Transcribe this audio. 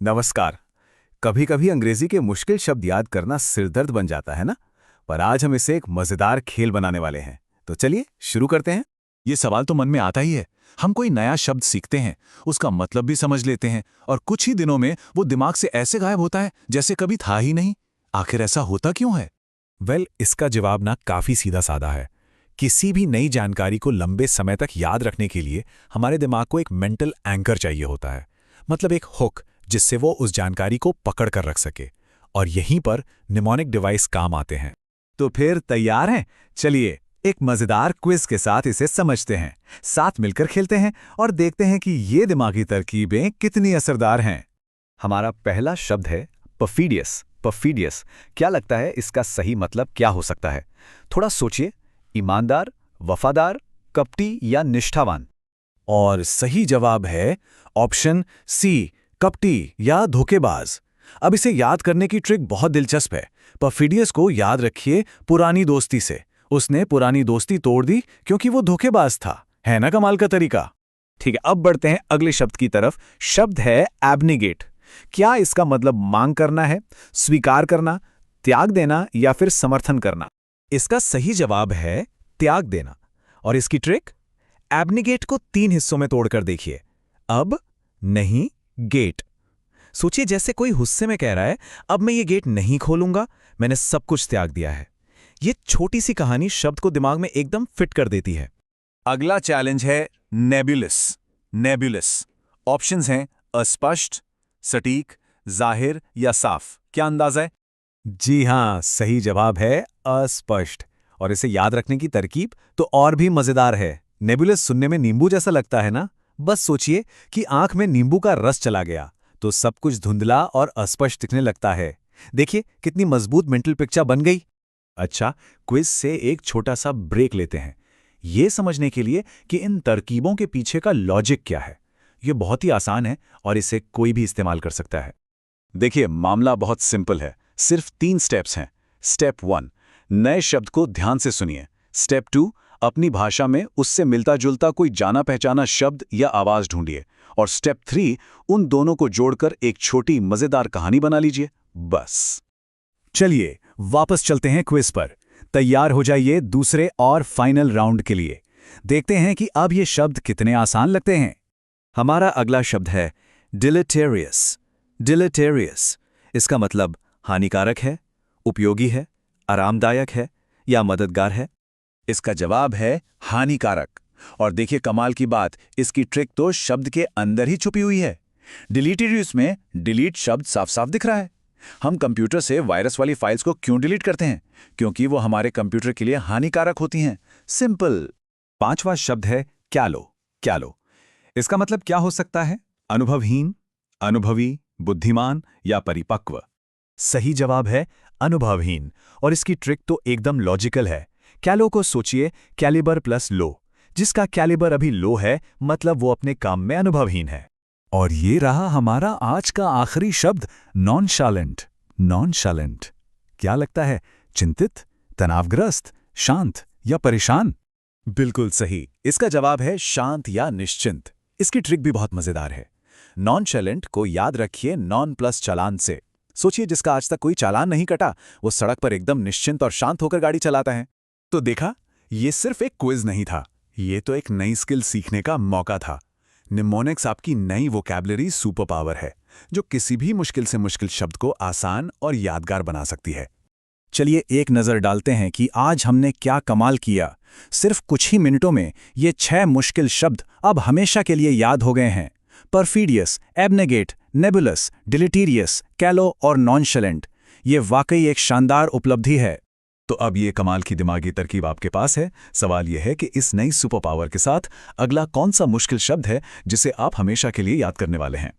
नमस्कार। कभी कभी अंग्रेजी के मुश्किल शब्द याद करना सिरदर्द बन जाता है ना। पर आज हम इसे एक मजेदार खेल बनाने वाले हैं। तो चलिए शुरू करते हैं। ये सवाल तो मन में आता ही है। हम कोई नया शब्द सीखते हैं, उसका मतलब भी समझ लेते हैं और कुछ ही दिनों में वो दिमाग से ऐसे गायब होता है जैसे कभी था ही नहीं। आखिर ऐसा होता क्यों है? इसका जवाब ना काफी सीधा साधा है। किसी भी नई जानकारी को लंबे समय तक याद रखने के लिए हमारे दिमाग को एक मेंटल एंकर चाहिए होता है, मतलब एक हुक जिससे वो उस जानकारी को पकड़ कर रख सके। और यहीं पर निमोनिक डिवाइस काम आते हैं। तो फिर तैयार हैं? चलिए एक मजेदार क्विज के साथ इसे समझते हैं। साथ मिलकर खेलते हैं और देखते हैं कि ये दिमागी तरकीबें कितनी असरदार हैं। हमारा पहला शब्द है परफिडियस। परफिडियस, क्या लगता है इसका सही मतलब क्या हो सकता है? थोड़ा सोचिए। ईमानदार, वफादार, कपटी या निष्ठावान? और सही जवाब है ऑप्शन सी, कपटी या धोखेबाज। अब इसे याद करने की ट्रिक बहुत दिलचस्प है। परफिडियस को याद रखिए पुरानी दोस्ती से। उसने पुरानी दोस्ती तोड़ दी क्योंकि वो धोखेबाज था। है ना कमाल का तरीका? ठीक है, अब बढ़ते हैं अगले शब्द की तरफ। शब्द है एब्निगेट। क्या इसका मतलब मांग करना है, स्वीकार करना, त्याग देना या फिर समर्थन करना? इसका सही जवाब है त्याग देना। और इसकी ट्रिक, एब्निगेट को 3 हिस्सों में तोड़कर देखिए। अब, नहीं, गेट। सोचिए जैसे कोई गुस्से में कह रहा है, अब मैं ये गेट नहीं खोलूंगा, मैंने सब कुछ त्याग दिया है। ये छोटी सी कहानी शब्द को दिमाग में एकदम फिट कर देती है। अगला चैलेंज है नेबुलस। नेबुलस ऑप्शंस हैं अस्पष्ट, सटीक, जाहिर या साफ। क्या अंदाजा है? जी हां, सही जवाब है अस्पष्ट। और इसे याद रखने की तरकीब तो और भी मजेदार है। नेबुलस सुनने में नींबू जैसा लगता है ना। बस सोचिए कि आंख में नींबू का रस चला गया तो सब कुछ धुंधला और अस्पष्ट दिखने लगता है। देखिए कितनी मजबूत मेंटल पिक्चर बन गई। अच्छा, क्विज से एक छोटा सा ब्रेक लेते हैं, ये समझने के लिए कि इन तरकीबों के पीछे का लॉजिक क्या है। ये बहुत ही आसान है और इसे कोई भी इस्तेमाल कर सकता है। देखिए, मामला बहुत सिंपल है। सिर्फ 3 स्टेप्स हैं। स्टेप 1, नए शब्द को ध्यान से सुनिए। स्टेप 2, अपनी भाषा में उससे मिलता जुलता कोई जाना पहचाना शब्द या आवाज ढूंढिए। और स्टेप 3, उन दोनों को जोड़कर एक छोटी मजेदार कहानी बना लीजिए। बस। चलिए वापस चलते हैं क्विज पर। तैयार हो जाइए दूसरे और फाइनल राउंड के लिए। देखते हैं कि अब ये शब्द कितने आसान लगते हैं। हमारा अगला शब्द है डिलेटेरियस। डिलेटेरियस, इसका मतलब हानिकारक है, उपयोगी है, आरामदायक है या मददगार है? इसका जवाब है हानिकारक। और देखिए कमाल की बात, इसकी ट्रिक तो शब्द के अंदर ही छुपी हुई है। डिलीटेरियस में डिलीट शब्द साफ साफ दिख रहा है। हम कंप्यूटर से वायरस वाली फाइल्स को क्यों डिलीट करते हैं? क्योंकि वो हमारे कंप्यूटर के लिए हानिकारक होती हैं। सिंपल। 5वां शब्द है क्यालो। क्यालो, इसका मतलब क्या हो सकता है? अनुभवहीन, अनुभवी, बुद्धिमान या परिपक्व? सही जवाब है अनुभवहीन। और इसकी ट्रिक तो एकदम लॉजिकल है। क्यालो को सोचिए कैलिबर प्लस लो। जिसका कैलिबर अभी लो है मतलब वो अपने काम में अनुभवहीन है। और ये रहा हमारा आज का आखिरी शब्द नॉनशालेंट। नॉनशालेंट, क्या लगता है? चिंतित, तनावग्रस्त, शांत या परेशान? बिल्कुल सही। इसका जवाब है शांत या निश्चिंत। इसकी ट्रिक भी बहुत मजेदार है। नॉनशालेंट को याद रखिए नॉन प्लस चालान से। सोचिए जिसका आज तक कोई चालान नहीं कटा, वो सड़क पर एकदम निश्चिंत और शांत होकर गाड़ी चलाता है। तो देखा, ये सिर्फ एक क्विज नहीं था, ये तो एक नई स्किल सीखने का मौका था। निमोनिक्स आपकी नई वोकैबुलरी सुपर पावर है, जो किसी भी मुश्किल से मुश्किल शब्द को आसान और यादगार बना सकती है। चलिए एक नज़र डालते हैं कि आज हमने क्या कमाल किया। सिर्फ कुछ ही मिनटों में ये 6 मुश्किल शब्द अब हमेशा के लिए याद हो गए हैं। परफिडियस, एब्नेगेट, नेबुलस, डिलीटेरियस, कैलो और नॉनशलेंट। ये वाकई एक शानदार उपलब्धि है। तो अब ये कमाल की दिमागी तरकीब आपके पास है। सवाल यह है कि इस नई सुपर पावर के साथ अगला कौन सा मुश्किल शब्द है जिसे आप हमेशा के लिए याद करने वाले हैं।